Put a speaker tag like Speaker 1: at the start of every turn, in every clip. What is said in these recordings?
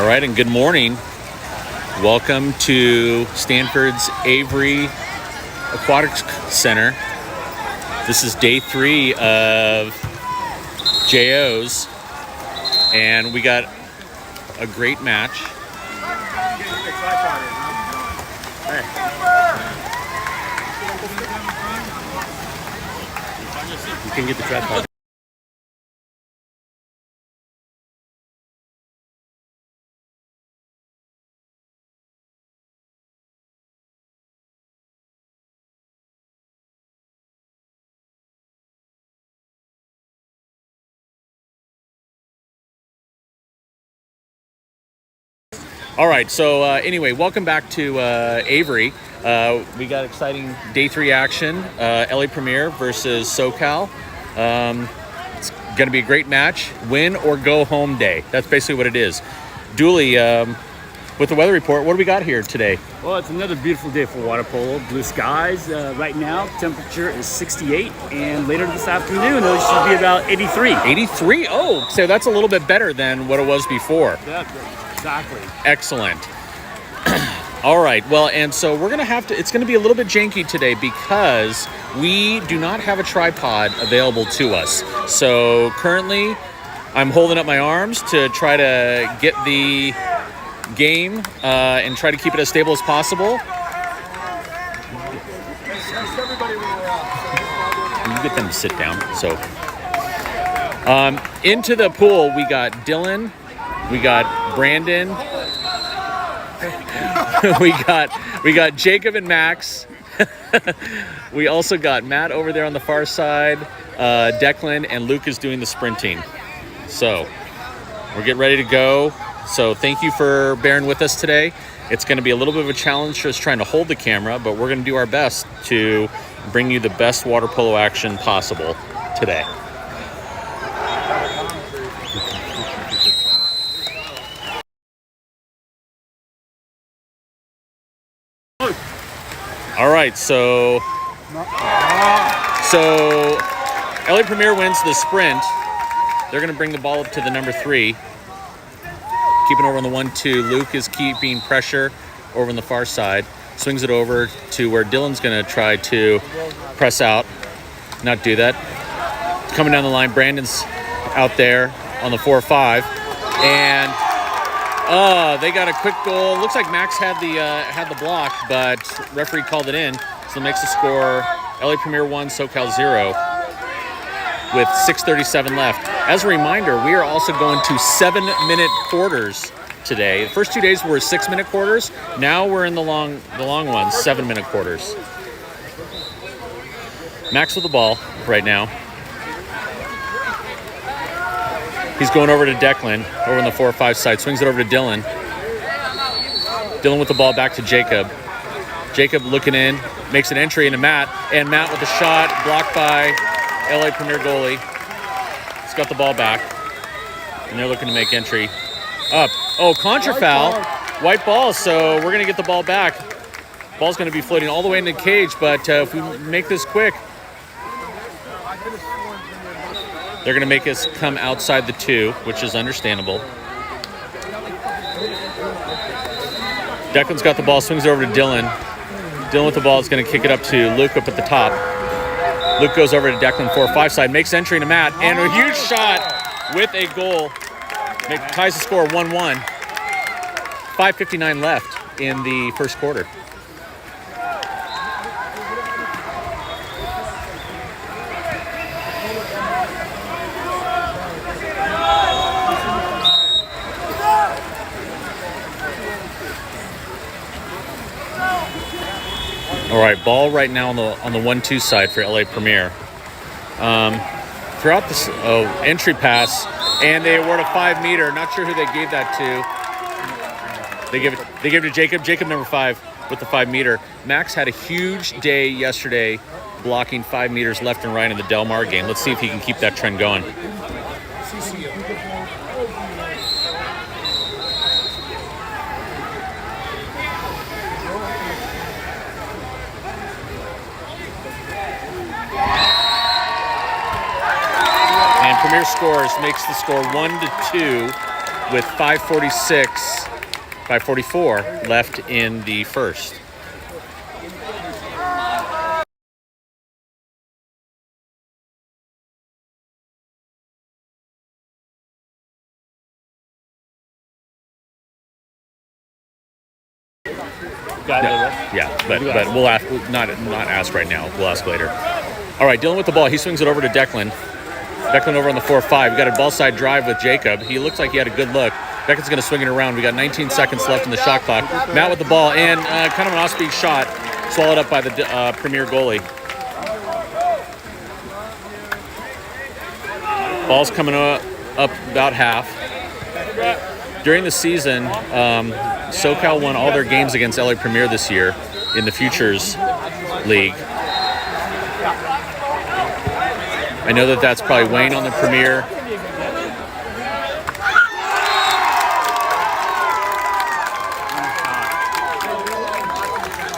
Speaker 1: All right, and good morning. Welcome to Stanford's Avery Aquatics Center. This is day 3 of JOs, and we got a great match. You can get the tripod. All right, so anyway, welcome back to Avery. We got exciting day 3 action, LA Premier versus SOCAL. It's going to be a great match, win or go home day. That's basically what it is. Dooley, with the weather report, what do we got here today?
Speaker 2: Well, it's another beautiful day for water polo. Blue skies. Right now, temperature is 68, and later this afternoon, it should be about 83.
Speaker 1: 83? Oh, so that's a little bit better than what it was before.
Speaker 2: Yeah, exactly.
Speaker 1: Excellent. All right, well, and so we're gonna have to, it's gonna be a little bit janky today because we do not have a tripod available to us. So currently, I'm holding up my arms to try to get the game and try to keep it as stable as possible. You get them to sit down. So into the pool, we got Dylan, we got Brandon, we got Jacob and Max. We also got Matt over there on the far side, Declan, and Luke is doing the sprinting. So we're getting ready to go. So thank you for bearing with us today. It's going to be a little bit of a challenge just trying to hold the camera, but we're going to do our best to bring you the best water polo action possible today. All right, so LA Premier wins the sprint. They're going to bring the ball up to the number 3. Keeping over on the 1-2. Luke is keeping pressure over on the far side. Swings it over to where Dylan's going to try to press out. Not do that. Coming down the line, Brandon's out there on the 4-5. And they got a quick goal. Looks like Max had the block, but referee called it in. So it makes the score LA Premier 1, SOCAL 0 with 6:37 left. As a reminder, we are also going to 7-minute quarters today. The first 2 days were 6-minute quarters. Now we're in the long ones, 7-minute quarters. Max with the ball right now. He's going over to Declan, over on the 4-5 side. Swings it over to Dylan. Dylan with the ball back to Jacob. Jacob looking in, makes an entry into Matt. And Matt with a shot, blocked by LA Premier goalie. He's got the ball back. And they're looking to make entry up. Oh, contra foul. White ball, so we're going to get the ball back. Ball's going to be floating all the way into the cage, but if we make this quick, they're going to make us come outside the 2, which is understandable. Declan's got the ball, swings over to Dylan. Dylan with the ball is going to kick it up to Luke up at the top. Luke goes over to Declan, 4-5 side, makes entry to Matt, and a huge shot with a goal. Ties the score 1-1. 5:59 left in the first quarter. All right, ball right now on the 1-2 side for LA Premier. Throughout this entry pass, and they award a 5-meter. Not sure who they gave that to. They gave it to Jacob. Jacob number 5 with the 5-meter. Max had a huge day yesterday, blocking 5 meters left and right in the Del Mar game. Let's see if he can keep that trend going. Premier scores, makes the score 1-2 with 5:44 left in the first. Yeah, but we'll ask, not ask right now. We'll ask later. All right, dealing with the ball. He swings it over to Declan. Declan over on the 4-5. We got a ball side drive with Jacob. He looks like he had a good look. Declan's going to swing it around. We got 19 seconds left in the shot clock. Matt with the ball and kind of an off-speed shot, swallowed up by the Premier goalie. Ball's coming up about half. During the season, SoCal won all their games against LA Premier this year in the Futures League. I know that that's probably weighing on the Premier.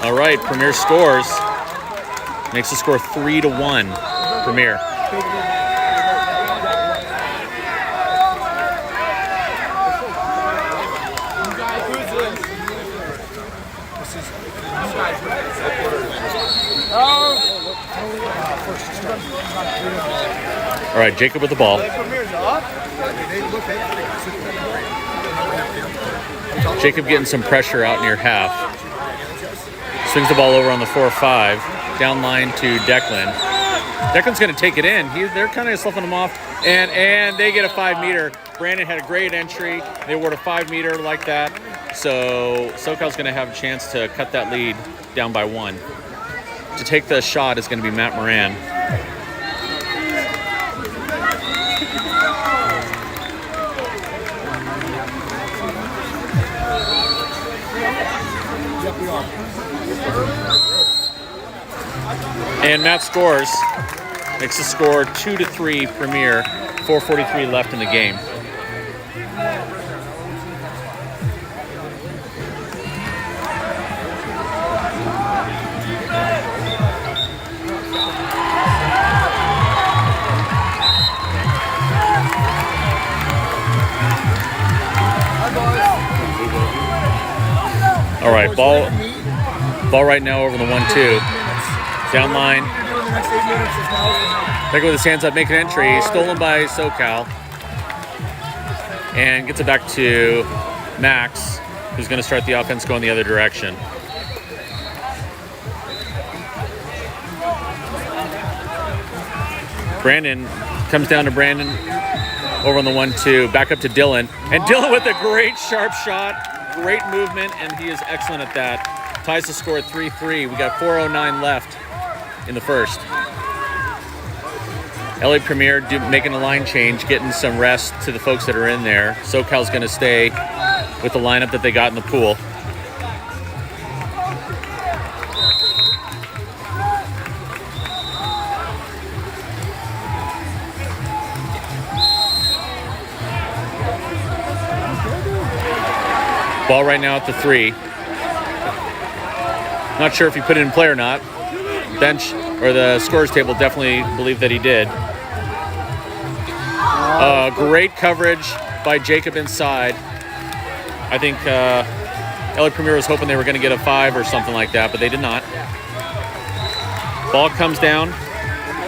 Speaker 1: All right, Premier scores. Makes the score 3-1. Premier. All right, Jacob with the ball. Jacob getting some pressure out near half. Swings the ball over on the 4-5. Down line to Declan. Declan's going to take it in. They're kind of sloughing him off. And they get a 5-meter. Brandon had a great entry. They award a 5-meter like that. So SoCal's going to have a chance to cut that lead down by 1. To take the shot is going to be Matt Moran. And Matt scores. Makes the score 2-3 Premier. 4:43 left in the game. All right, ball right now over the 1-2. Down line. Back with his hands up, make an entry. Stolen by SoCal. And gets it back to Max, who's going to start the offense going the other direction. Brandon comes down to Brandon over on the 1-2. Back up to Dylan. And Dylan with a great sharp shot. Great movement, and he is excellent at that. Ties the score at 3-3. We got 4:09 left in the first. LA Premier making a line change, getting some rest to the folks that are in there. SoCal's going to stay with the lineup that they got in the pool. Ball right now at the 3. Not sure if he put it in play or not. Bench or the scorers table definitely believe that he did. Great coverage by Jacob inside. I think LA Premier was hoping they were going to get a 5 or something like that, but they did not. Ball comes down.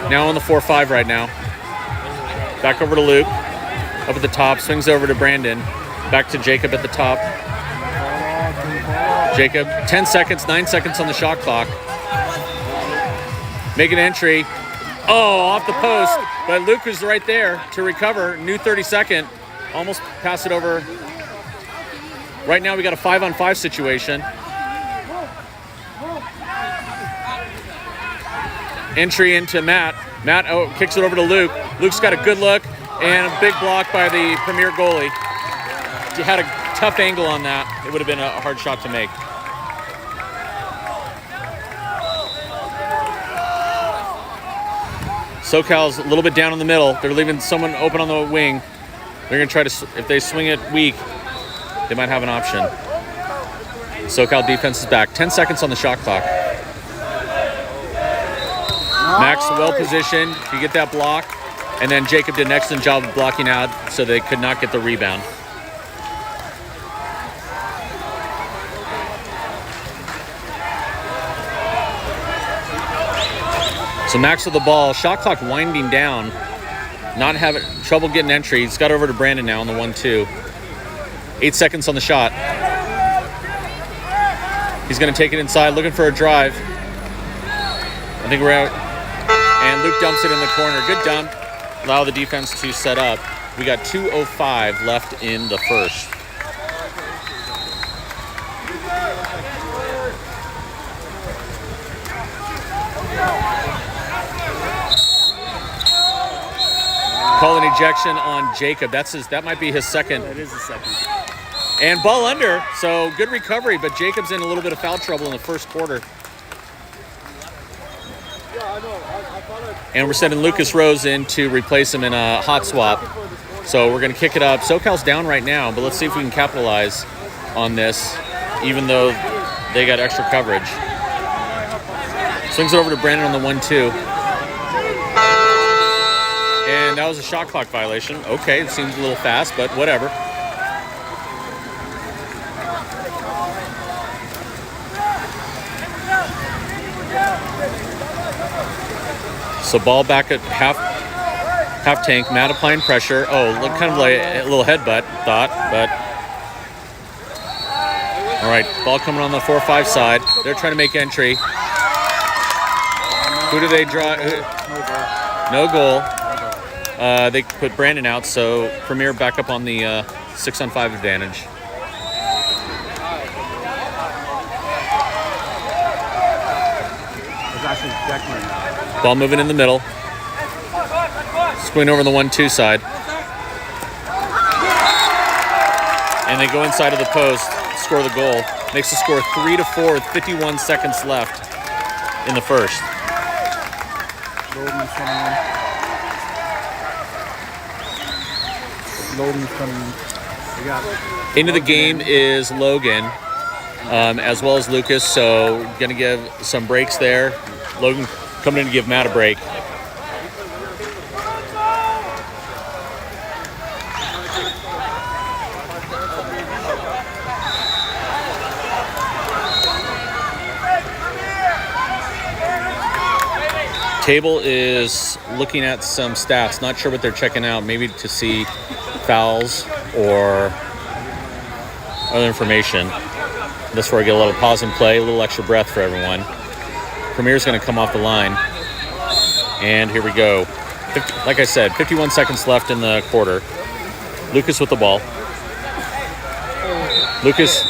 Speaker 1: Now on the 4-5 right now. Back over to Luke. Up at the top. Swings over to Brandon. Back to Jacob at the top. Jacob, 10 seconds, 9 seconds on the shot clock. Make an entry. Oh, off the post. But Luke was right there to recover. New 32nd. Almost pass it over. Right now we got a 5-on-5 situation. Entry into Matt. Matt kicks it over to Luke. Luke's got a good look and a big block by the Premier goalie. He had a tough angle on that. It would have been a hard shot to make. SoCal's a little bit down in the middle. They're leaving someone open on the wing. They're going to try to, if they swing it weak, they might have an option. SoCal defense is back. 10 seconds on the shot clock. Max well positioned. You get that block. And then Jacob did an excellent job of blocking out so they could not get the rebound. So Max with the ball, shot clock winding down, not having trouble getting entry. He's got over to Brandon now on the 1-2. 8 seconds on the shot. He's going to take it inside, looking for a drive. I think we're out. And Luke dumps it in the corner. Good dump. Allow the defense to set up. We got 2:05 left in the first. Call an ejection on Jacob. That might be his second.
Speaker 2: That is the second.
Speaker 1: And ball under, so good recovery, but Jacob's in a little bit of foul trouble in the first quarter. And we're sending Lucas Rose in to replace him in a hot swap. So we're going to kick it up. SoCal's down right now, but let's see if we can capitalize on this, even though they got extra coverage. Swings it over to Brandon on the 1-2. And that was a shot clock violation. Okay, it seems a little fast, but whatever. So ball back at half tank. Matt applying pressure. Oh, look, kind of like a little headbutt thought, but all right. Ball coming on the 4-5 side. They're trying to make entry. Who do they draw? No goal. They put Brandon out, so Premier back up on the 6-on-5 advantage. Ball moving in the middle. Squint over on the 1-2 side. And they go inside of the post, score the goal. Makes the score 3-4 with 51 seconds left in the first.
Speaker 3: Logan's coming in.
Speaker 1: Into the game is Logan, as well as Lucas, so going to give some breaks there. Logan coming in to give Matt a break. Table is looking at some stats, not sure what they're checking out, maybe to see fouls or other information. That's where I get a little pause and play, a little extra breath for everyone. Premier's going to come off the line. And here we go. Like I said, 51 seconds left in the quarter. Lucas with the ball. Lucas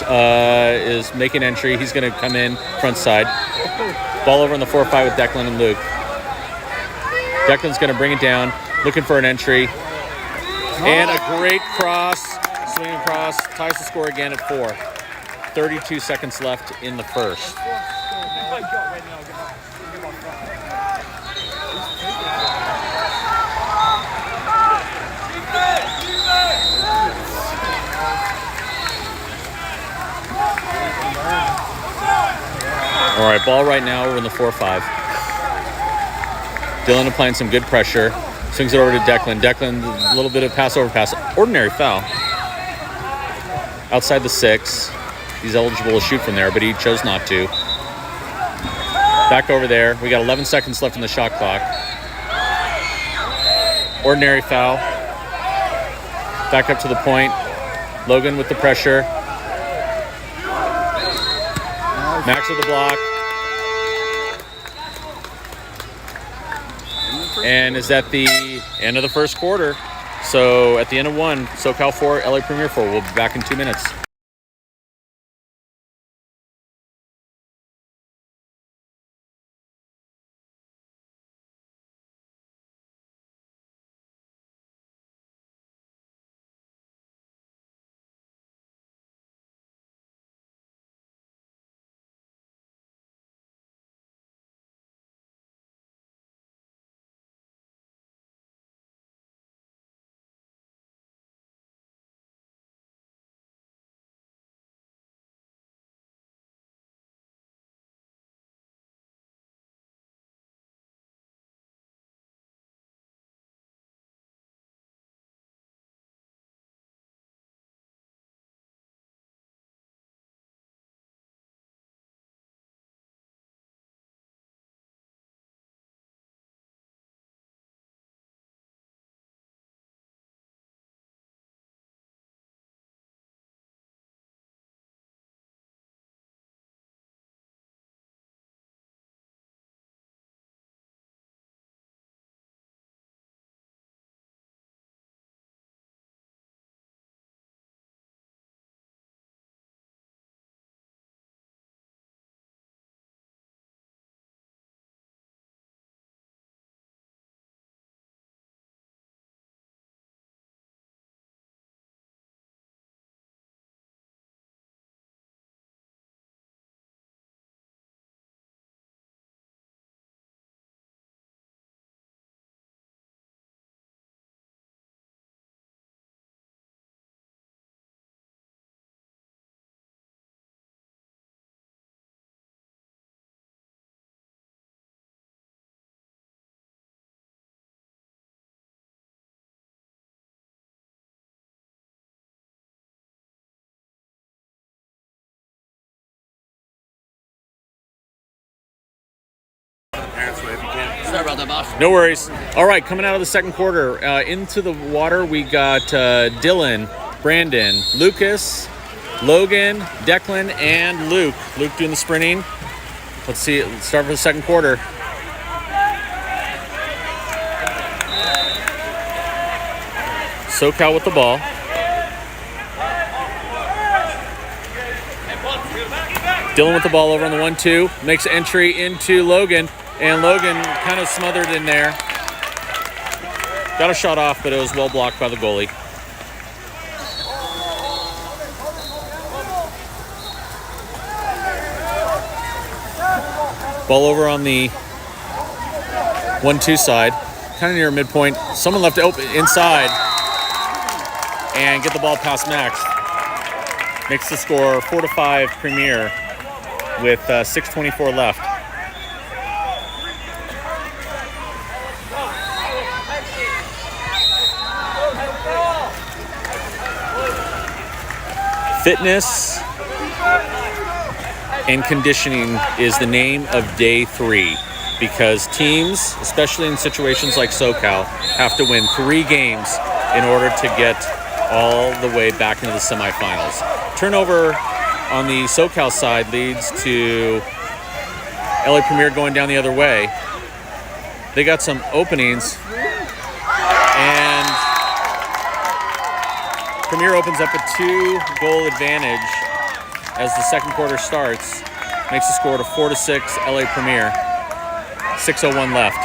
Speaker 1: is making entry. He's going to come in front side. Ball over on the 4-5 with Declan and Luke. Declan's going to bring it down, looking for an entry. And a great cross, swing across, ties the score again at 4. 32 seconds left in the first. All right, ball right now over in the 4-5. Dylan applying some good pressure. Swings it over to Declan. Declan, a little bit of pass. Ordinary foul. Outside the 6. He's eligible to shoot from there, but he chose not to. Back over there. We got 11 seconds left in the shot clock. Ordinary foul. Back up to the point. Logan with the pressure. Max with the block. And is that the end of the first quarter? So at the end of 1, SoCal 4, LA Premier 4. We'll be back in 2 minutes.
Speaker 3: Sorry about that, boss.
Speaker 1: No worries. All right, coming out of the second quarter, into the water, we got Dylan, Brandon, Lucas, Logan, Declan, and Luke. Luke doing the sprinting. Let's see, let's start for the second quarter. SoCal with the ball. Dylan with the ball over on the 1-2. Makes entry into Logan. And Logan kind of smothered in there. Got a shot off, but it was well blocked by the goalie. Ball over on the 1-2 side. Kind of near midpoint. Someone left it open inside. And get the ball past Max. Makes the score 4-5 Premier with 6:24 left. Fitness and conditioning is the name of day 3 because teams, especially in situations like SoCal, have to win 3 games in order to get all the way back into the semifinals. Turnover on the SoCal side leads to LA Premier going down the other way. They got some openings, and Premier opens up a 2-goal advantage as the second quarter starts. Makes the score to 4-6 LA Premier. 6:01 left.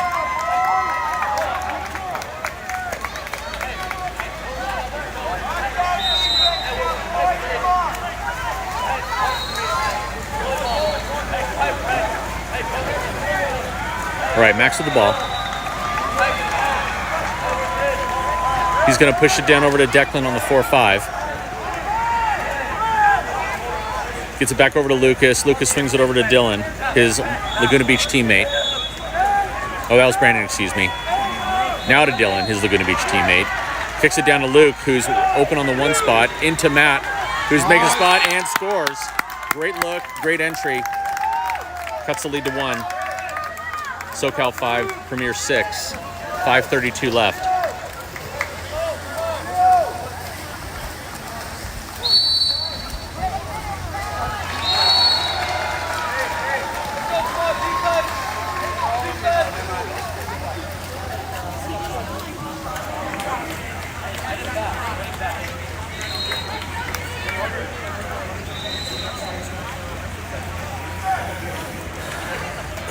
Speaker 1: All right, Max with the ball. He's going to push it down over to Declan on the 4-5. Gets it back over to Lucas. Lucas swings it over to Dylan, his Laguna Beach teammate. Oh, that was Brandon, excuse me. Now to Dylan, his Laguna Beach teammate. Kicks it down to Luke, who's open on the 1 spot, into Matt, who's making a spot and scores. Great look, great entry. Cuts the lead to 1. SoCal 5, Premier 6. 5:32 left.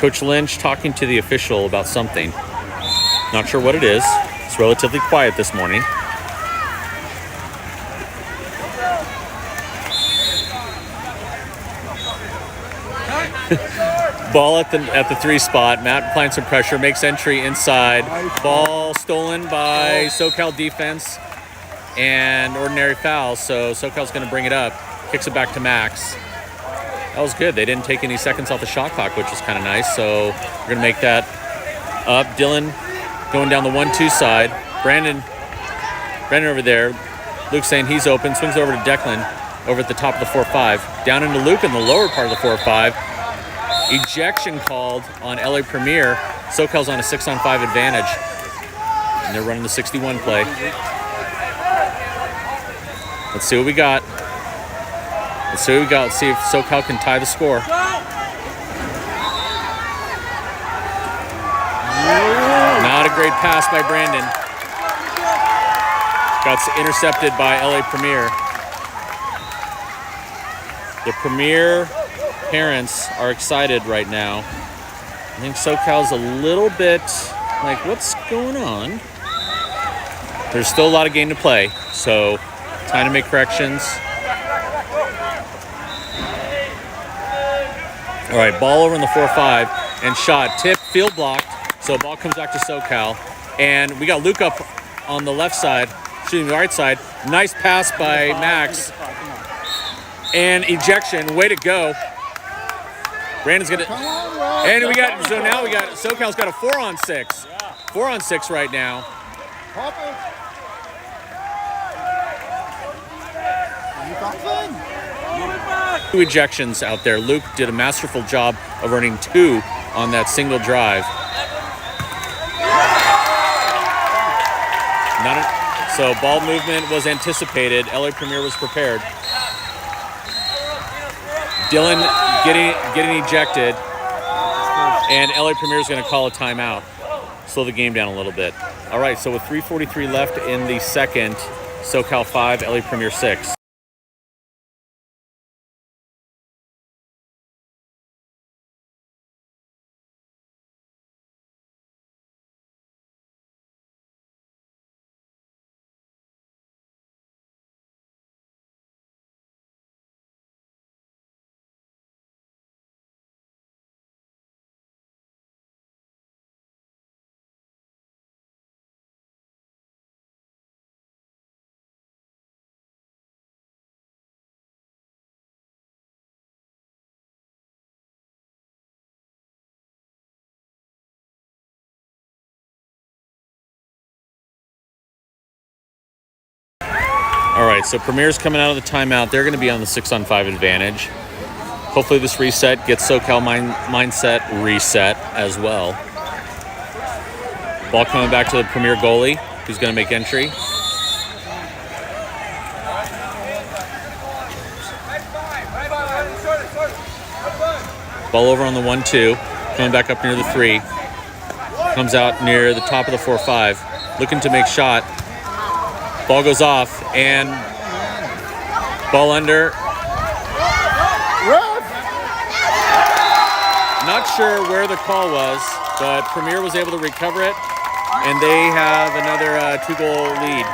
Speaker 1: Coach Lynch talking to the official about something. Not sure what it is. It's relatively quiet this morning. Ball at the 3 spot. Matt applying some pressure, makes entry inside. Ball stolen by SoCal defense and ordinary foul. So SoCal's going to bring it up. Kicks it back to Max. That was good. They didn't take any seconds off the shot clock, which was kind of nice. So we're going to make that up. Dylan going down the 1-2 side. Brandon over there. Luke saying he's open. Swings over to Declan over at the top of the 4-5. Down into Luke in the lower part of the 4-5. Ejection called on LA Premier. SoCal's on a 6-on-5 advantage. And they're running the 61 play. Let's see what we got. Let's see if SoCal can tie the score. Not a great pass by Brandon. Got intercepted by LA Premier. The Premier parents are excited right now. I think SoCal's a little bit like, what's going on? There's still a lot of game to play, so time to make corrections. All right, ball over in the 4-5 and shot. Tip, field blocked. So ball comes back to SoCal. And we got Luke up on the left side, shooting the right side. Nice pass by Max. And ejection, way to go. Brandon's gonna, and now we got, SoCal's got a 4-on-6. 4-on-6 right now. Two ejections out there. Luke did a masterful job of earning 2 on that single drive. So ball movement was anticipated. LA Premier was prepared. Dylan getting ejected, and LA Premier is going to call a timeout. Slow the game down a little bit. All right, so with 3:43 left in the second, SoCal 5, LA Premier 6. All right, so Premier's coming out of the timeout. They're going to be on the 6-on-5 advantage. Hopefully this reset gets SoCal mindset reset as well. Ball coming back to the Premier goalie, who's going to make entry. Ball over on the 1-2, coming back up near the 3. Comes out near the top of the 4-5, looking to make shot. Ball goes off, and ball under. Not sure where the call was, but Premier was able to recover it, and they have another 2-goal lead.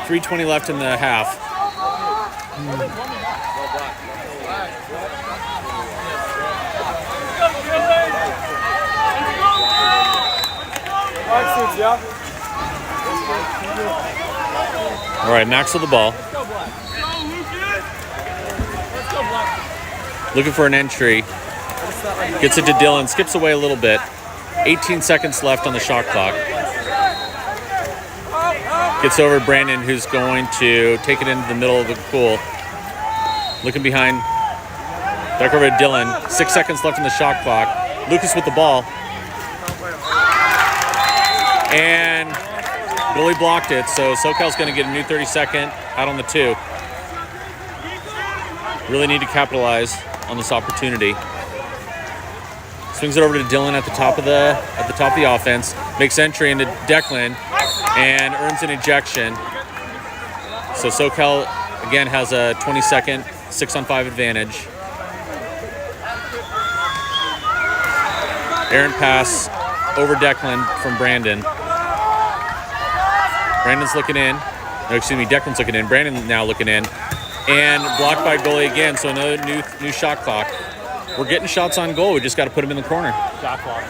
Speaker 1: 3:20 left in the half. All right, Max with the ball. Looking for an entry. Gets it to Dylan, skips away a little bit. 18 seconds left on the shot clock. Gets over Brandon, who's going to take it into the middle of the pool. Looking behind. Back over to Dylan. 6 seconds left on the shot clock. Lucas with the ball. And goalie blocked it, so SoCal's going to get a new 30-second out on the 2. Really need to capitalize on this opportunity. Swings it over to Dylan at the top of the offense. Makes entry into Declan and earns an ejection. So SoCal again has a 20-second 6-on-5 advantage. Errant pass over Declan from Brandon. Brandon's looking in. No, excuse me, Declan's looking in. Brandon now looking in. And blocked by goalie again, so another new shot clock. We're getting shots on goal. We just got to put them in the corner.
Speaker 2: Shot clock.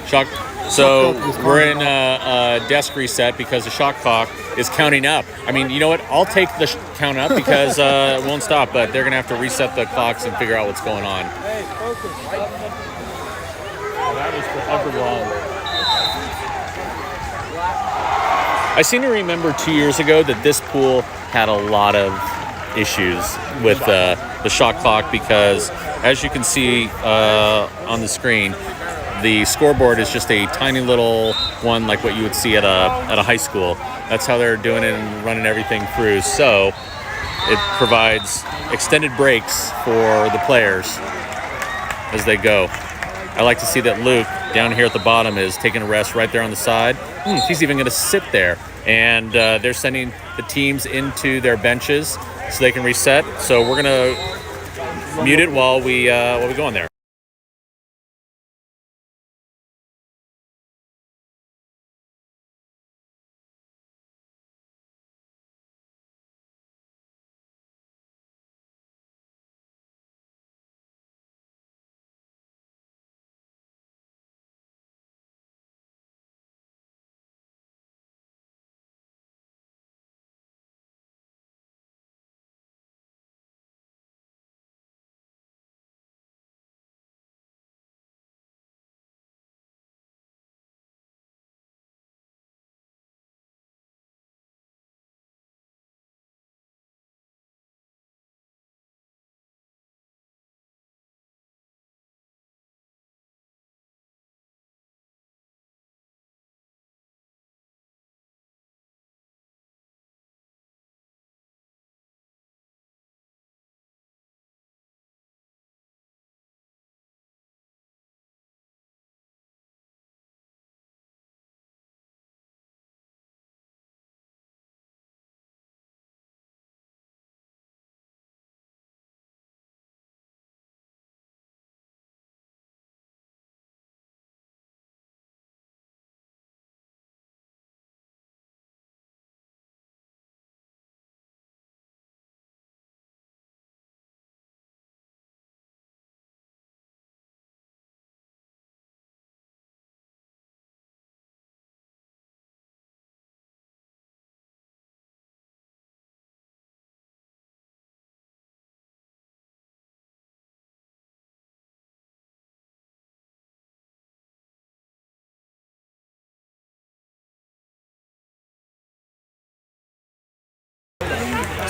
Speaker 1: Shot. So we're in a desk reset because the shot clock is counting up. I mean, you know what? I'll take the count up because it won't stop, but they're going to have to reset the clocks and figure out what's going on. That was forever long. I seem to remember 2 years ago that this pool had a lot of issues with the shot clock because, as you can see on the screen, the scoreboard is just a tiny little one like what you would see at a high school. That's how they're doing it and running everything through. So it provides extended breaks for the players as they go. I like to see that Luke down here at the bottom is taking a rest right there on the side. He's even going to sit there. And they're sending the teams into their benches so they can reset. So we're going to mute it while we go in there.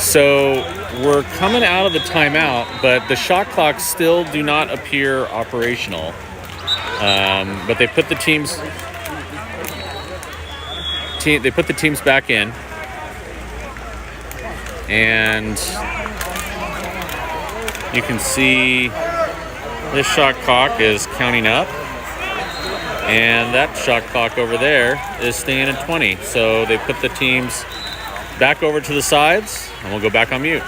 Speaker 1: So we're coming out of the timeout, but the shot clocks still do not appear operational. But they put the teams back in, and you can see this shot clock is counting up, and that shot clock over there is staying at 20. So they put the teams back over to the sides, and we'll go back on mute.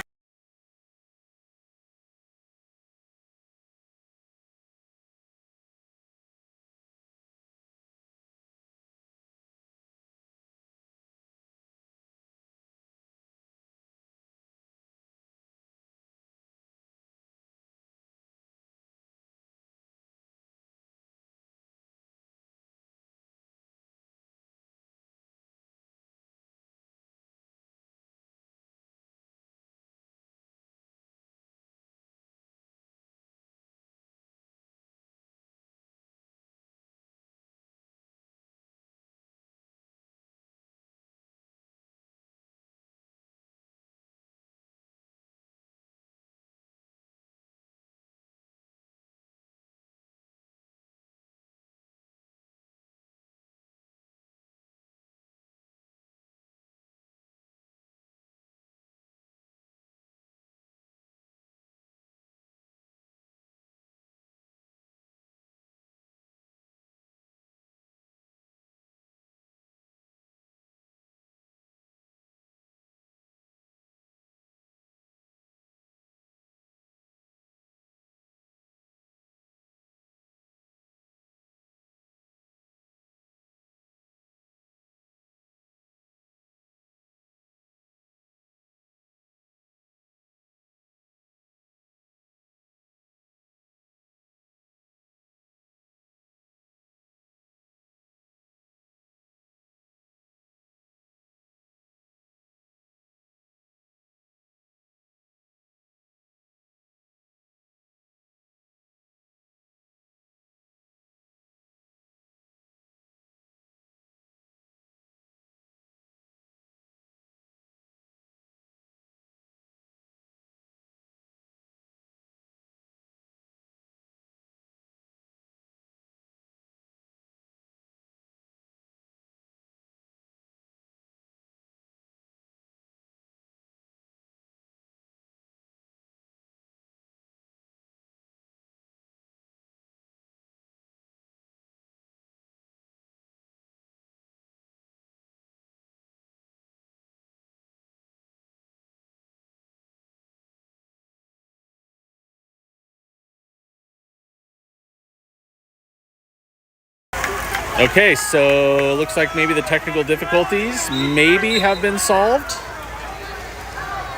Speaker 1: Okay, so looks like maybe the technical difficulties maybe have been solved.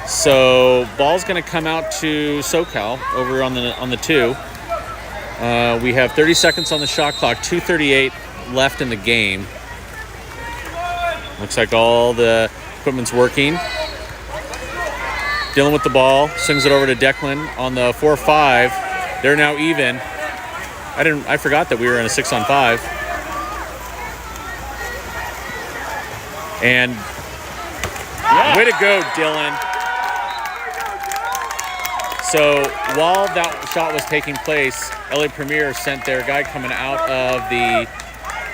Speaker 1: So ball's going to come out to SoCal over on the 2. We have 30 seconds on the shot clock, 2:38 left in the game. Looks like all the equipment's working. Dealing with the ball, swings it over to Declan on the 4-5. They're now even. I forgot that we were in a 6-on-5. And way to go, Dylan. So while that shot was taking place, LA Premier sent their guy coming out of the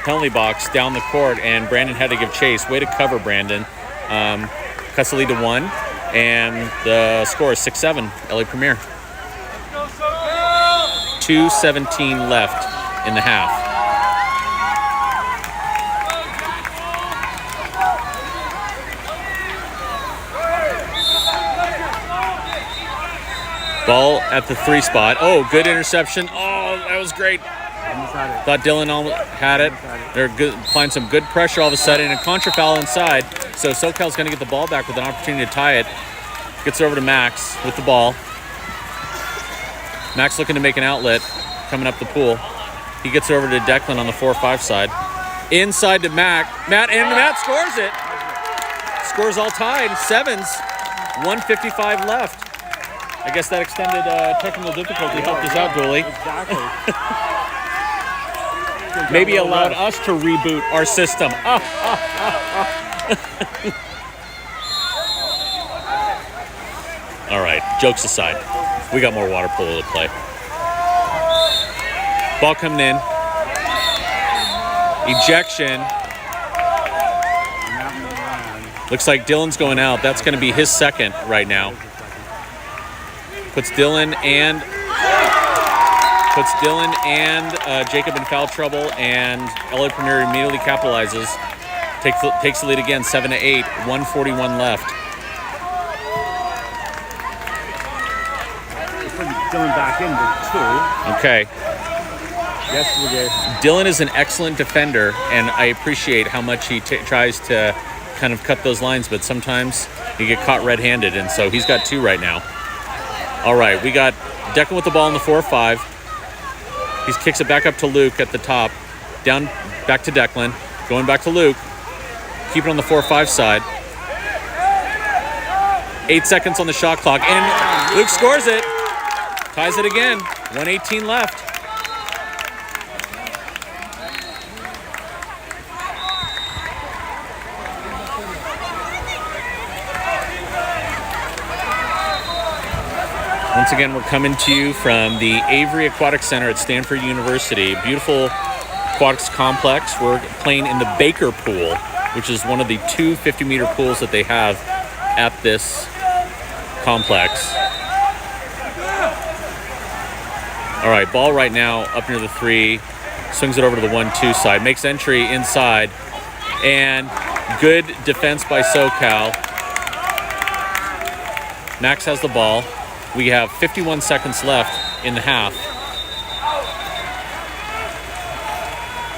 Speaker 1: penalty box down the court, and Brandon had to give chase. Way to cover, Brandon. Cuts the lead to 1, and the score is 6-7, LA Premier. 2:17 left in the half. Ball at the 3 spot. Oh, good interception. Oh, that was great. Thought Dylan had it. They're applying some good pressure all of a sudden. A contra foul inside. So SoCal's going to get the ball back with an opportunity to tie it. Gets over to Max with the ball. Max looking to make an outlet coming up the pool. He gets over to Declan on the 4-5 side. Inside to Matt, and Matt scores it. Scores all tied. 7s. 1:55 left. I guess that extended technical difficulty helped us out, Dooley.
Speaker 2: Exactly.
Speaker 1: Maybe allowed us to reboot our system. All right, jokes aside, we got more water polo to play. Ball coming in. Ejection. Looks like Dylan's going out. That's going to be his second right now. Puts Dylan and Jacob in foul trouble, and LA Premier immediately capitalizes. Takes the lead again, 7-8, 1:41 left.
Speaker 2: Dylan back in with 2.
Speaker 1: Okay.
Speaker 2: Yes, we did.
Speaker 1: Dylan is an excellent defender, and I appreciate how much he tries to kind of cut those lines, but sometimes you get caught red-handed, and so he's got 2 right now. All right, we got Declan with the ball in the 4-5. He kicks it back up to Luke at the top. Down, back to Declan. Going back to Luke. Keep it on the 4-5 side. 8 seconds on the shot clock, and Luke scores it. Ties it again. 1:18 left. Once again, we're coming to you from the Avery Aquatic Center at Stanford University. Beautiful aquatics complex. We're playing in the Baker Pool, which is one of the 2 50-meter pools that they have at this complex. All right, ball right now up near the 3. Swings it over to the 1-2 side. Makes entry inside. And good defense by SOCAL. Max has the ball. We have 51 seconds left in the half.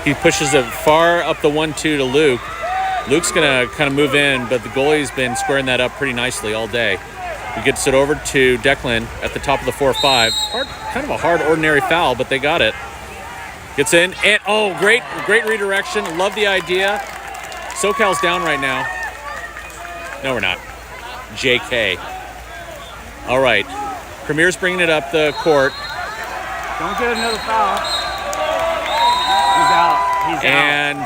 Speaker 1: He pushes it far up the 1-2 to Luke. Luke's going to kind of move in, but the goalie's been squaring that up pretty nicely all day. He gets it over to Declan at the top of the 4-5. Kind of a hard, ordinary foul, but they got it. Gets in, and oh, great redirection. Love the idea. SoCal's down right now. No, we're not. JK. All right. Premier's bringing it up the court.
Speaker 2: Don't get another foul. He's out.
Speaker 1: And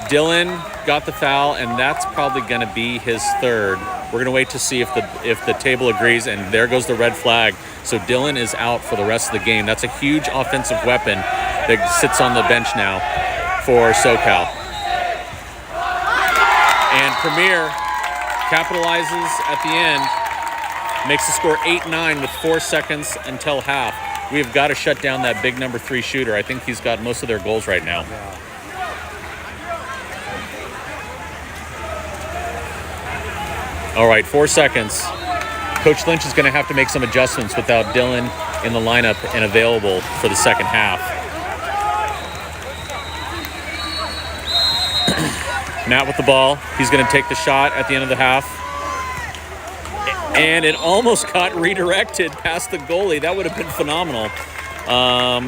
Speaker 1: Dylan got the foul, and that's probably going to be his 3rd. We're going to wait to see if the table agrees, and there goes the red flag. So Dylan is out for the rest of the game. That's a huge offensive weapon that sits on the bench now for SoCal. And Premier capitalizes at the end. Makes the score 8-9 with 4 seconds until half. We have got to shut down that big number 3 shooter. I think he's got most of their goals right now. All right, 4 seconds. Coach Lynch is going to have to make some adjustments without Dylan in the lineup and available for the second half. Matt with the ball. He's going to take the shot at the end of the half. And it almost got redirected past the goalie. That would have been phenomenal.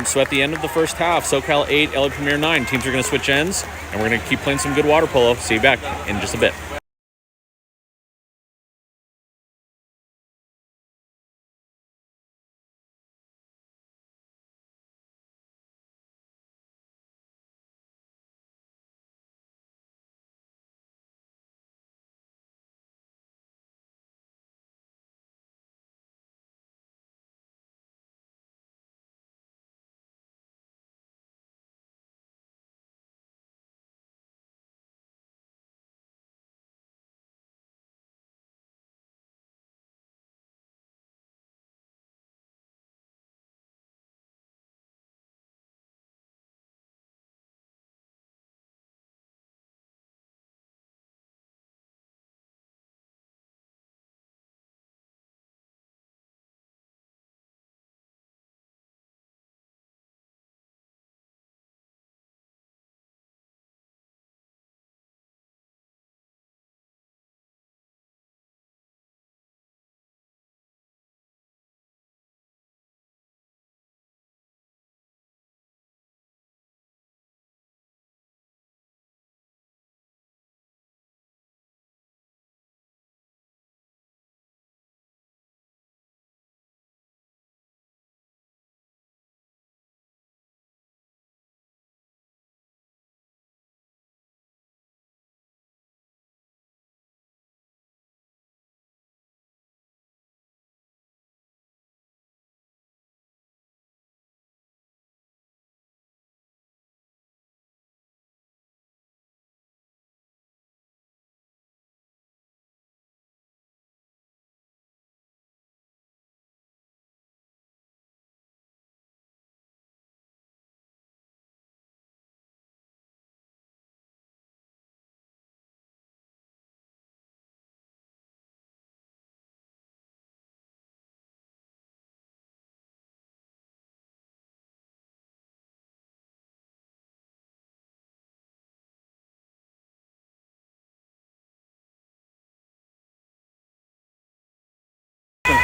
Speaker 1: So at the end of the first half, SoCal 8, LA Premier 9. Teams are going to switch ends, and we're going to keep playing some good water polo. See you back in just a bit.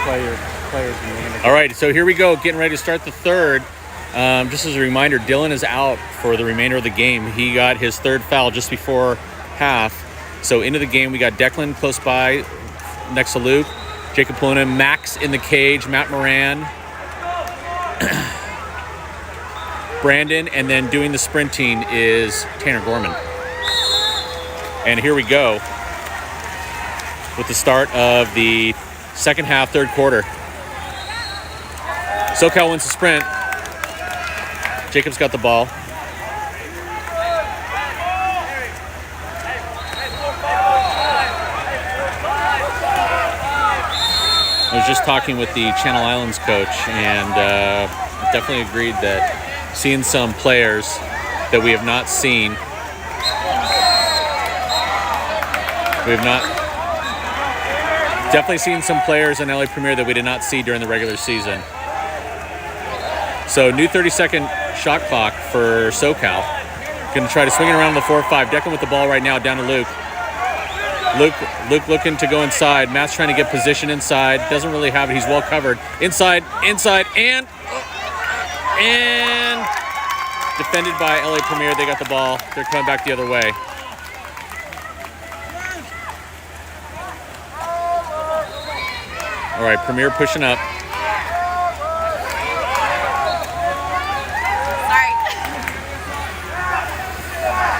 Speaker 2: players.
Speaker 1: All right, so here we go, getting ready to start the third. Just as a reminder, Dylan is out for the remainder of the game. He got his third foul just before half. So into the game, we got Declan close by, next to Luke, Jacob Pluna, Max in the cage, Matt Moran, Brandon, and then doing the sprinting is Tanner Gorman. And here we go with the start of the second half, third quarter. SoCal wins the sprint. Jacob's got the ball. I was just talking with the Channel Islands coach, and definitely agreed that seeing some players that we have not seen. We have not definitely seen some players in LA Premier that we did not see during the regular season. So new 30-second shot clock for SoCal. Going to try to swing it around the 4-5. Declan with the ball right now down to Luke. Luke looking to go inside. Matt's trying to get position inside. Doesn't really have it. He's well covered. Inside, and defended by LA Premier. They got the ball. They're coming back the other way. All right, Premier pushing up.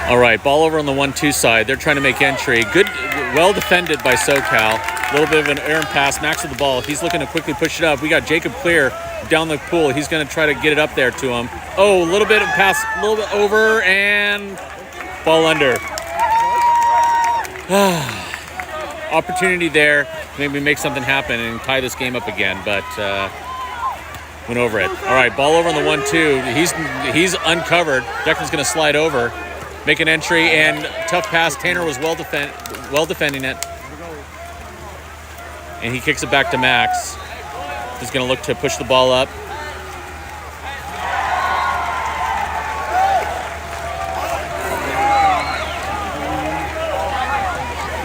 Speaker 1: All right, ball over on the 1-2 side. They're trying to make entry. Good, well defended by SoCal. A little bit of an errant pass. Max with the ball. He's looking to quickly push it up. We got Jacob clear down the pool. He's going to try to get it up there to him. Oh, a little bit of pass, a little bit over, and ball under. Opportunity there. Maybe make something happen and tie this game up again, but went over it. All right, ball over on the 1-2. He's uncovered. Declan's going to slide over. Make an entry, and tough pass. Tanner was well defending it. And he kicks it back to Max. He's going to look to push the ball up.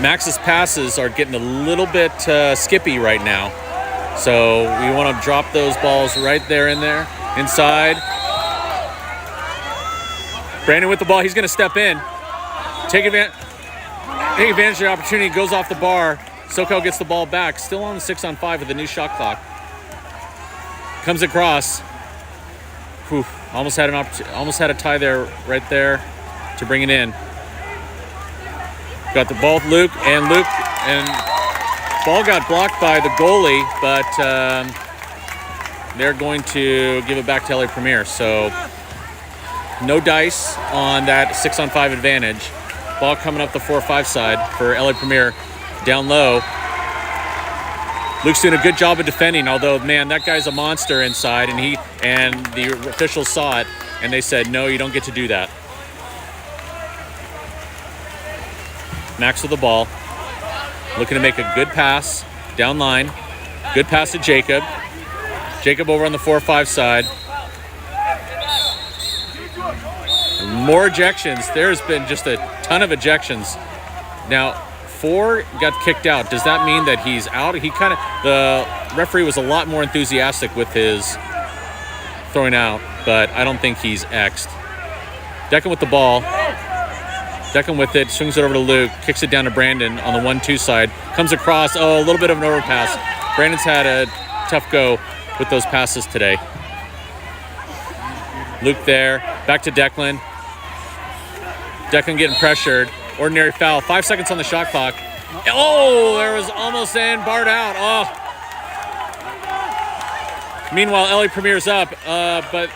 Speaker 1: Max's passes are getting a little bit skippy right now. So we want to drop those balls right there in there. Inside. Brandon with the ball. He's going to step in. Take advantage of the opportunity. Goes off the bar. SoCal gets the ball back. Still on the 6-on-5 with the new shot clock. Comes across. Whew. Almost had a tie there, right there, to bring it in. Got the ball, Luke, and ball got blocked by the goalie, but they're going to give it back to LA Premier. So no dice on that 6-on-5 advantage. Ball coming up the 4-5 side for LA Premier. Down low. Luke's doing a good job of defending, although, man, that guy's a monster inside, and the officials saw it, and they said, no, you don't get to do that. Max with the ball. Looking to make a good pass down line. Good pass to Jacob. Jacob over on the 4-5 side. More ejections. There's been just a ton of ejections. Now, 4 got kicked out. Does that mean that he's out? The referee was a lot more enthusiastic with his throwing out, but I don't think he's X'd. Declan with the ball. Declan with it, swings it over to Luke, kicks it down to Brandon on the 1-2 side. Comes across, a little bit of an overpass. Brandon's had a tough go with those passes today. Luke there, back to Declan. Declan getting pressured. Ordinary foul. 5 seconds on the shot clock. Oh, there was almost in. Barred out. Oh. Meanwhile, LA Premier's up. But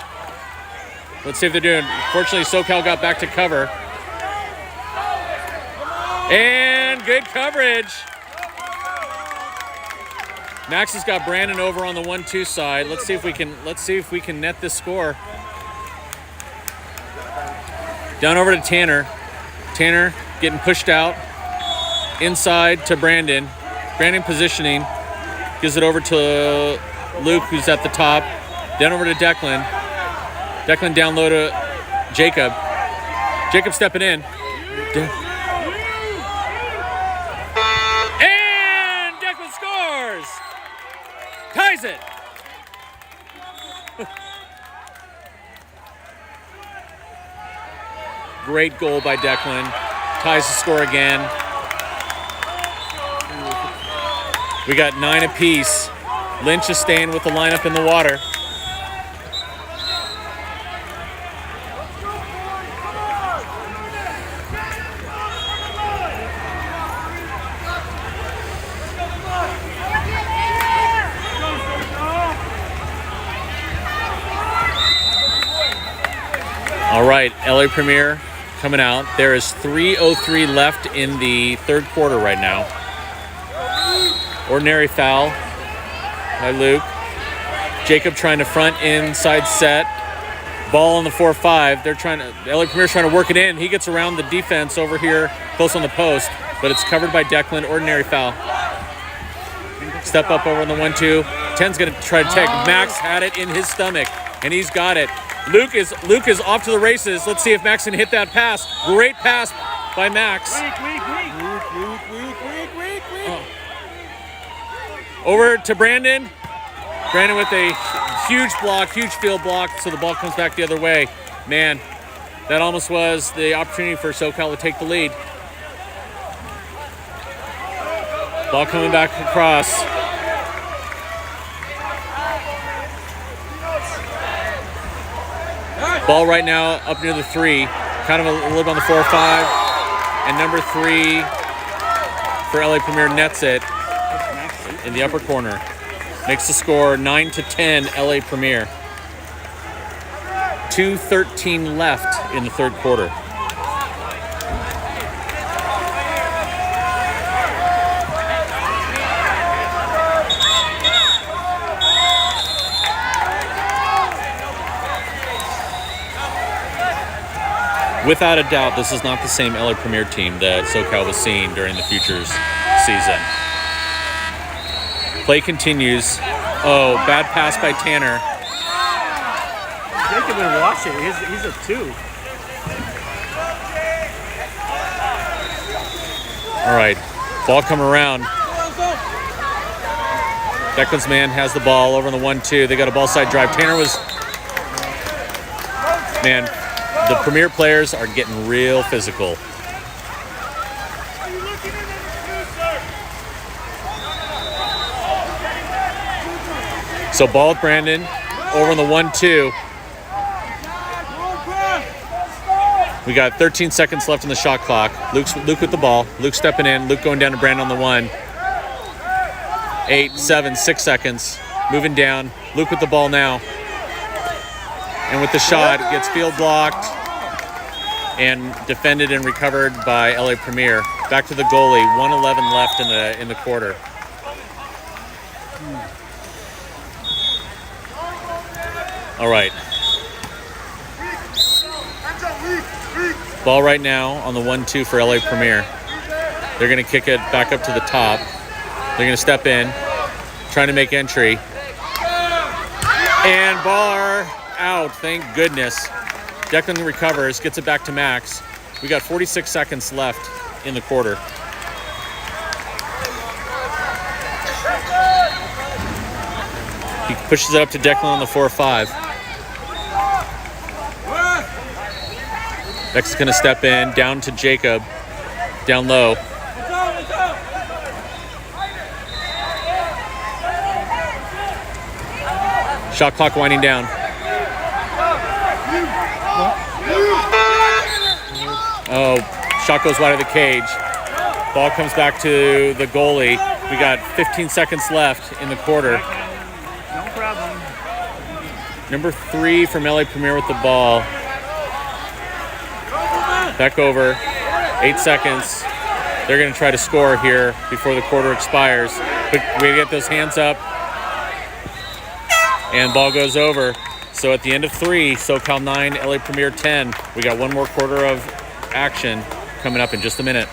Speaker 1: let's see if they're doing. Fortunately, SoCal got back to cover. And good coverage. Max has got Brandon over on the 1-2 side. Let's see if we can net this score. Down over to Tanner. Tanner getting pushed out. Inside to Brandon. Brandon positioning. Gives it over to Luke, who's at the top. Down over to Declan. Declan down low to Jacob. Jacob stepping in. And Declan scores! ties it. Great goal by Declan. Ties the score again. We got 9 apiece. Lynch is staying with the lineup in the water. All right, LA Premier coming out. There is 3:03 left in the third quarter right now. Ordinary foul by Luke. Jacob trying to front inside set. Ball on the 4-5. LA Premier's trying to work it in. He gets around the defense over here, close on the post, but it's covered by Declan. Ordinary foul. Step up over on the 1-2. 10's going to try to take. Max had it in his stomach, and he's got it. Luke is off to the races. Let's see if Max can hit that pass. Great pass by Max. Over to Brandon. Brandon with a huge block, huge field block, so the ball comes back the other way. Man, that almost was the opportunity for SoCal to take the lead. Ball coming back across. Ball right now up near the 3, kind of a little bit on the 4-5, and number 3 for LA Premier nets it in the upper corner. Makes the score 9-10 LA Premier. 2:13 left in the third quarter. Without a doubt, this is not the same LA Premier team that SoCal was seeing during the Futures season. Play continues. Oh, bad pass by Tanner.
Speaker 2: Jacob and watch it. He's a 2.
Speaker 1: All right, ball coming around. Declan's man has the ball over on the 1-2. They got a ball side drive. Tanner was... Man, the Premier players are getting real physical. So ball with Brandon over on the 1-2. We got 13 seconds left on the shot clock. Luke with the ball. Luke stepping in. Luke going down to Brandon on the 1. 8, 7, 6 seconds. Moving down. Luke with the ball now. And with the shot, gets field blocked and defended and recovered by LA Premier. Back to the goalie. 1:11 left in the quarter. All right. Ball right now on the 1-2 for LA Premier. They're going to kick it back up to the top. They're going to step in, trying to make entry. And bar out, thank goodness. Declan recovers, gets it back to Max. We got 46 seconds left in the quarter. He pushes it up to Declan on the 4-5. Dex is going to step in, down to Jacob, down low. Shot clock winding down. Oh, shot goes wide of the cage. Ball comes back to the goalie. We got 15 seconds left in the quarter.
Speaker 2: No problem.
Speaker 1: Number 3 from LA Premier with the ball. Back over. 8 seconds. They're going to try to score here before the quarter expires. But we get those hands up. And ball goes over. So at the end of 3, SoCal 9, LA Premier 10. We got one more quarter of action coming up in just a minute.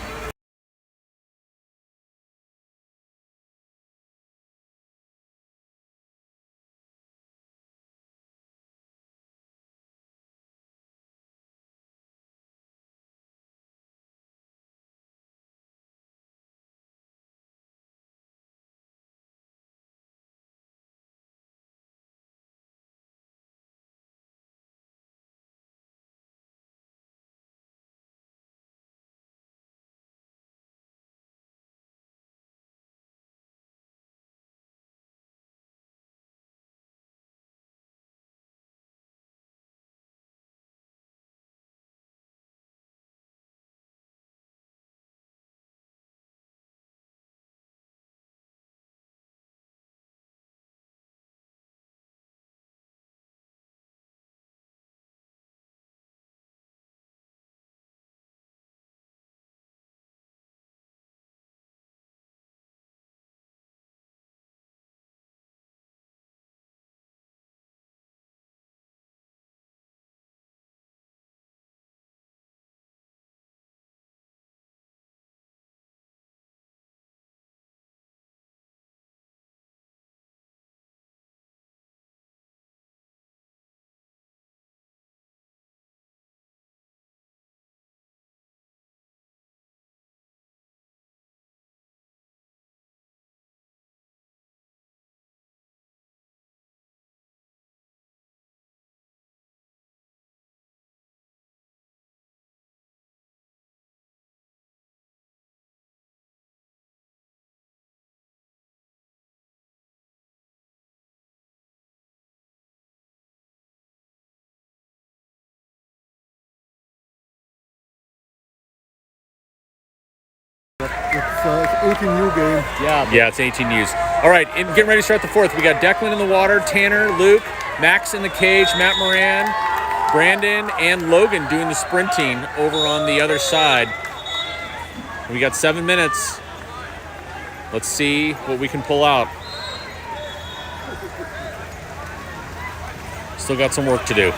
Speaker 3: it's 18U game.
Speaker 2: Yeah.
Speaker 1: It's 18 U's. All right, getting ready to start the fourth. We got Declan in the water, Tanner, Luke, Max in the cage, Matt Moran, Brandon, and Logan doing the sprinting over on the other side. We got 7 minutes. Let's see what we can pull out. Still got some work to do.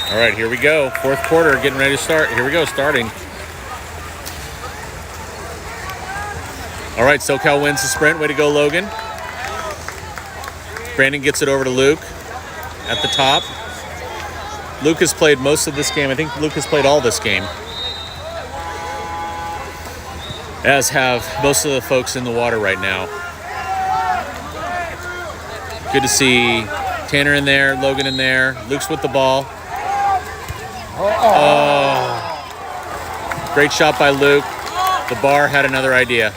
Speaker 1: All right, here we go. Fourth quarter, getting ready to start. Here we go, starting. All right, SoCal wins the sprint. Way to go, Logan. Brandon gets it over to Luke at the top. Luke has played most of this game. I think Luke has played all this game. As have most of the folks in the water right now. Good to see Tanner in there, Logan in there. Luke's with the ball. Oh. Great shot by Luke. The bar had another idea.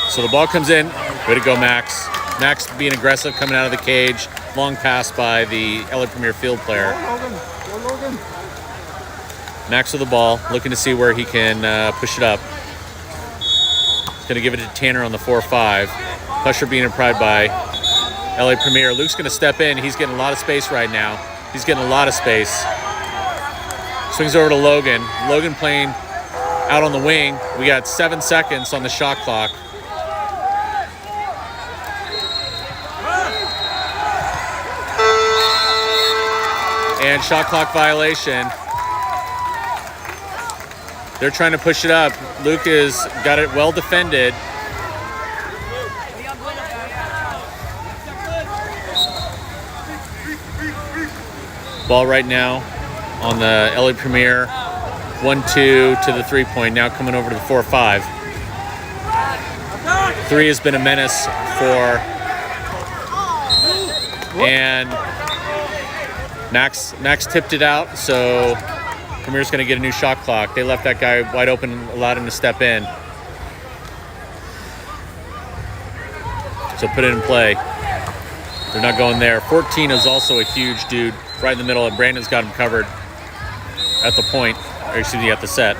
Speaker 1: So the ball comes in. Way to go, Max. Max being aggressive, coming out of the cage. Long pass by the LA Premier field player.
Speaker 3: Go Logan.
Speaker 1: Max with the ball, looking to see where he can push it up. He's going to give it to Tanner on the 4-5. Pressure being applied by LA Premier. Luke's going to step in. He's getting a lot of space right now. He's getting a lot of space. Swings over to Logan. Logan playing out on the wing. We got 7 seconds on the shot clock. And shot clock violation. They're trying to push it up. Luke has got it well defended. Ball right now on the LA Premier. 1-2 to the 3-point. Now coming over to the 4-5. 3 has been a menace for. And Max tipped it out, so Premier's going to get a new shot clock. They left that guy wide open and allowed him to step in. So put it in play. They're not going there. 14 is also a huge dude right in the middle, and Brandon's got him covered at the point, or excuse me, at the set.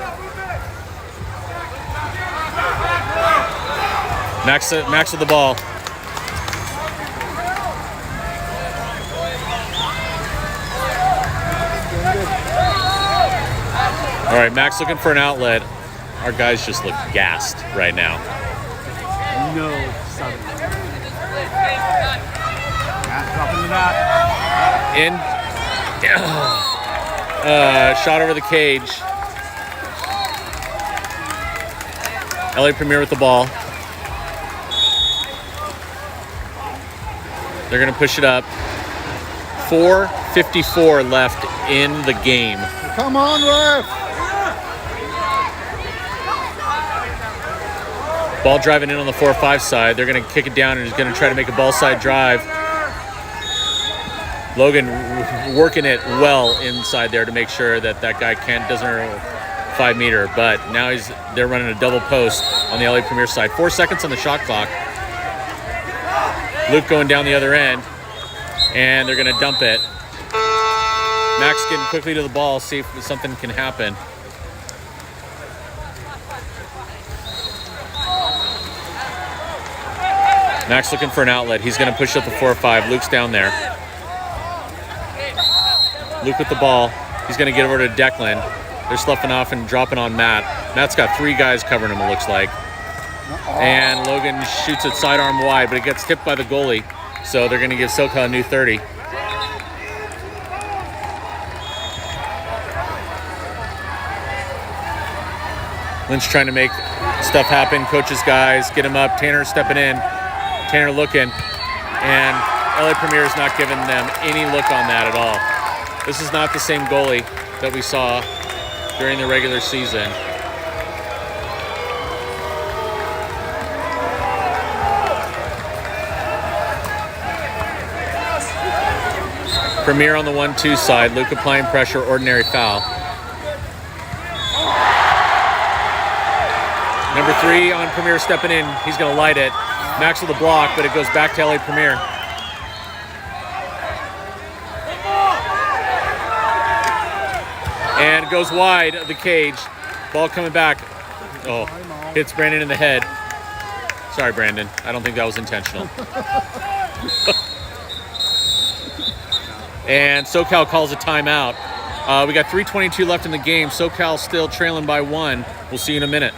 Speaker 1: Max with the ball. All right, Max looking for an outlet. Our guys just look gassed right now.
Speaker 2: No, Southern. Dropping the knot.
Speaker 1: In. Shot over the cage. LA Premier with the ball. They're going to push it up. 4:54 left in the game.
Speaker 3: Come on, ref.
Speaker 1: Ball driving in on the 4-5 side. They're going to kick it down and is going to try to make a ball side drive. Logan working it well inside there to make sure that guy doesn't earn a 5-meter. But now they're running a double post on the LA Premier side. 4 seconds on the shot clock. Luke going down the other end, and they're going to dump it. Max getting quickly to the ball, see if something can happen. Max looking for an outlet. He's going to push up the 4-5. Luke's down there. Luke with the ball. He's going to get over to Declan. They're sloughing off and dropping on Matt. Matt's got 3 guys covering him, it looks like. And Logan shoots it sidearm wide, but it gets tipped by the goalie. So they're going to give SoCal a new 30. Lynch trying to make stuff happen, coaches guys, get him up. Tanner stepping in, Tanner looking, and LA Premier is not giving them any look on that at all. This is not the same goalie that we saw during the regular season. Premier on the 1-2 side, Luke applying pressure, ordinary foul. Number 3 on Premier stepping in. He's going to light it. Max with the block, but it goes back to LA Premier. And it goes wide of the cage. Ball coming back. Oh, hits Brandon in the head. Sorry, Brandon. I don't think that was intentional. And SoCal calls a timeout. We got 3:22 left in the game. SoCal still trailing by 1. We'll see you in a minute.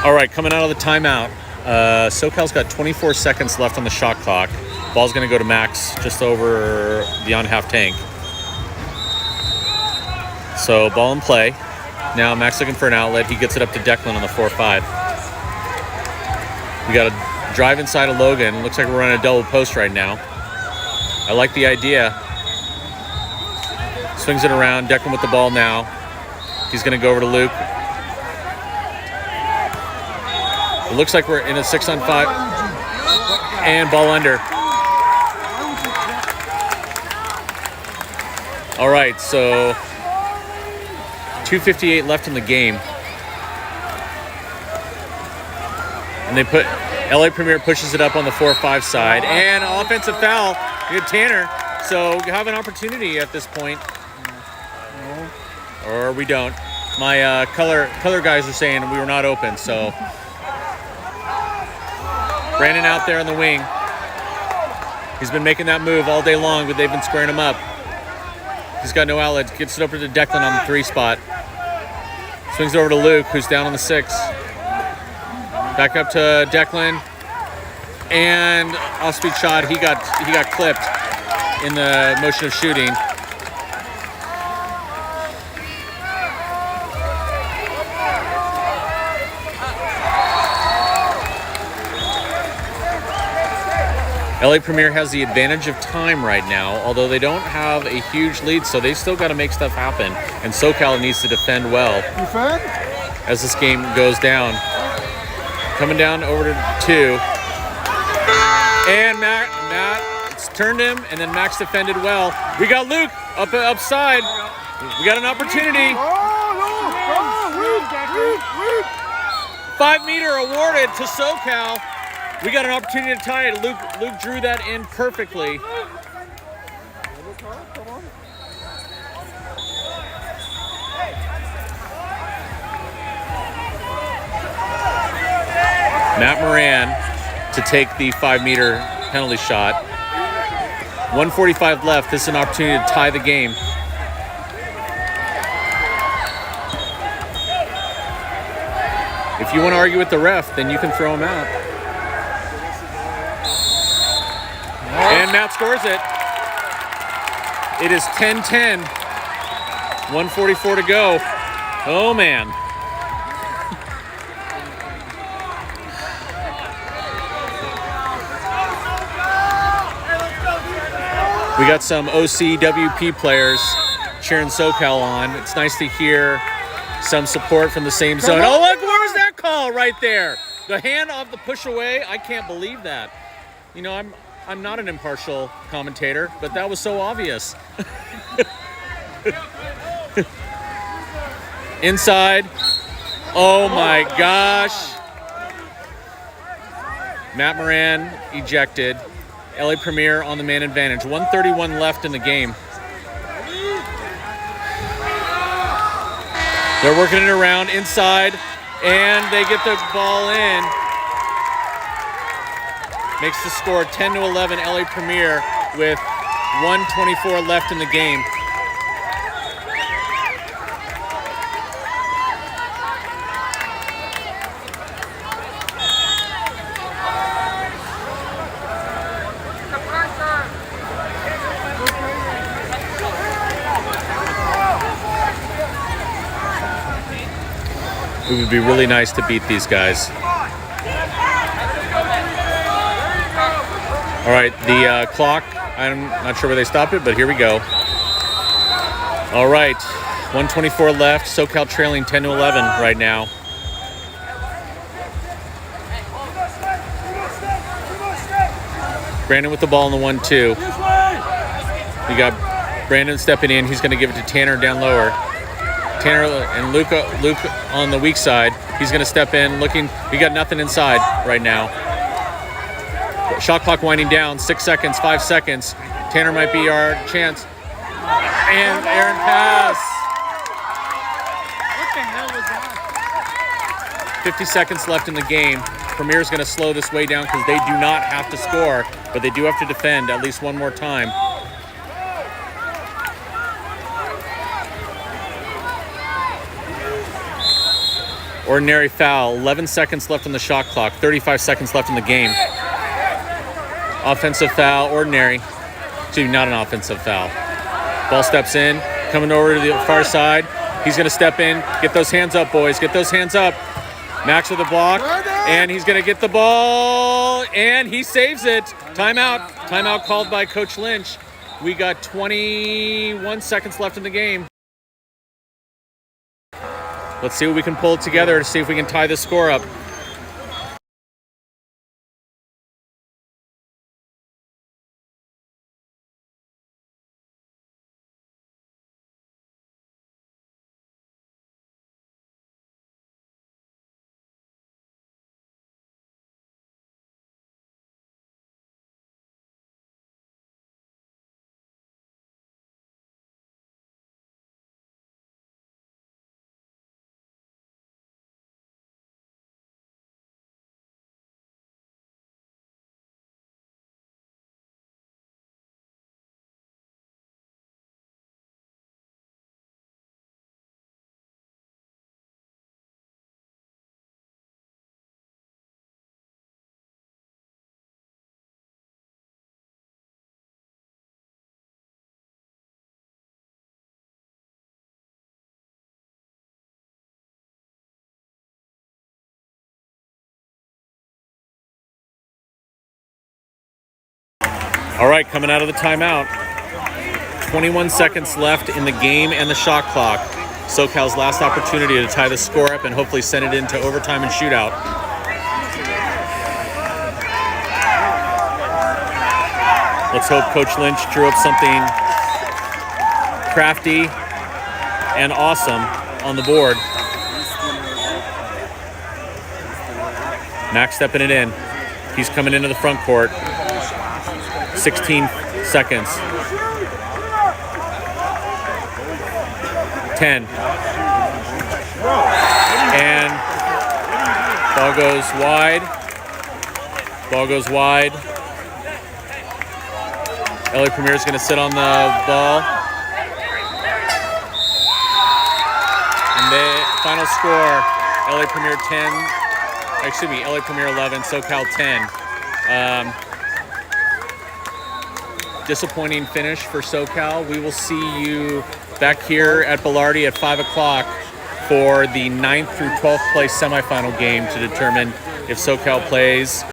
Speaker 1: All right, coming out of the timeout, SoCal's got 24 seconds left on the shot clock. Ball's going to go to Max just over beyond half tank. So ball in play. Now Max looking for an outlet. He gets it up to Declan on the 4-5. We got a drive inside of Logan. Looks like we're running a double post right now. I like the idea. Swings it around. Declan with the ball now. He's going to go over to Luke. It looks like we're in a 6-on-5 and ball under. All right, so 2:58 left in the game. And they put, LA Premier pushes it up on the 4-5 side. And offensive foul, good Tanner. So we have an opportunity at this point. Or we don't. My color guys are saying we were not open, so. Brandon out there on the wing. He's been making that move all day long, but they've been squaring him up. He's got no outlet. Gets it over to Declan on the 3 spot. Swings it over to Luke, who's down on the 6. Back up to Declan. And off-speed shot. He got clipped in the motion of shooting. LA Premier has the advantage of time right now, although they don't have a huge lead, so they still got to make stuff happen. And SoCal needs to defend well as this game goes down. Coming down over to 2. And Matt turned him, and then Max defended well. We got Luke upside. We got an opportunity. 5 meter awarded to SoCal. We got an opportunity to tie it. Luke drew that in perfectly. Matt Moran to take the 5 meter penalty shot. 1:45 left. This is an opportunity to tie the game. If you want to argue with the ref, then you can throw him out. And Matt scores it. It is 10-10. 1:44 to go. Oh, man. We got some OCWP players cheering SoCal on. It's nice to hear some support from the same zone. Oh, look, where was that call right there? The hand of the push away. I can't believe that. You know, I'm not an impartial commentator, but that was so obvious. Inside. Oh my gosh. Matt Moran ejected. LA Premier on the man advantage. 1:31 left in the game. They're working it around inside, and they get the ball in. Makes the score 10-11 LA Premier with 1:24 left in the game. It would be really nice to beat these guys. All right, the clock, I'm not sure where they stopped it, but here we go. All right, 1:24 left. SoCal trailing 10-11 right now. Brandon with the ball in the 1-2. We got Brandon stepping in. He's going to give it to Tanner down lower. Tanner and Luke on the weak side. He's going to step in looking. We got nothing inside right now. Shot clock winding down. 6 seconds, 5 seconds. Tanner might be our chance. And Aaron pass.
Speaker 2: What the hell was that?
Speaker 1: 50 seconds left in the game. Premier's going to slow this way down because they do not have to score, but they do have to defend at least one more time. Ordinary foul, 11 seconds left on the shot clock, 35 seconds left in the game. Offensive foul, ordinary. Excuse me, not an offensive foul. Ball steps in, coming over to the far side. He's going to step in. Get those hands up, boys. Get those hands up. Max with the block, and he's going to get the ball, and he saves it. Timeout. Timeout called by Coach Lynch. We got 21 seconds left in the game. Let's see what we can pull together to see if we can tie this score up. All right, coming out of the timeout. 21 seconds left in the game and the shot clock. SoCal's last opportunity to tie the score up and hopefully send it into overtime and shootout. Let's hope Coach Lynch drew up something crafty and awesome on the board. Max stepping it in. He's coming into the front court. 16 seconds. 10. And ball goes wide. Ball goes wide. LA Premier is going to sit on the ball. And the final score, LA Premier 10. Excuse me, LA Premier 11, SoCal 10. disappointing finish for SoCal. We will see you back here at Bilardi at 5 o'clock for the 9th through 12th place semifinal game to determine if SoCal plays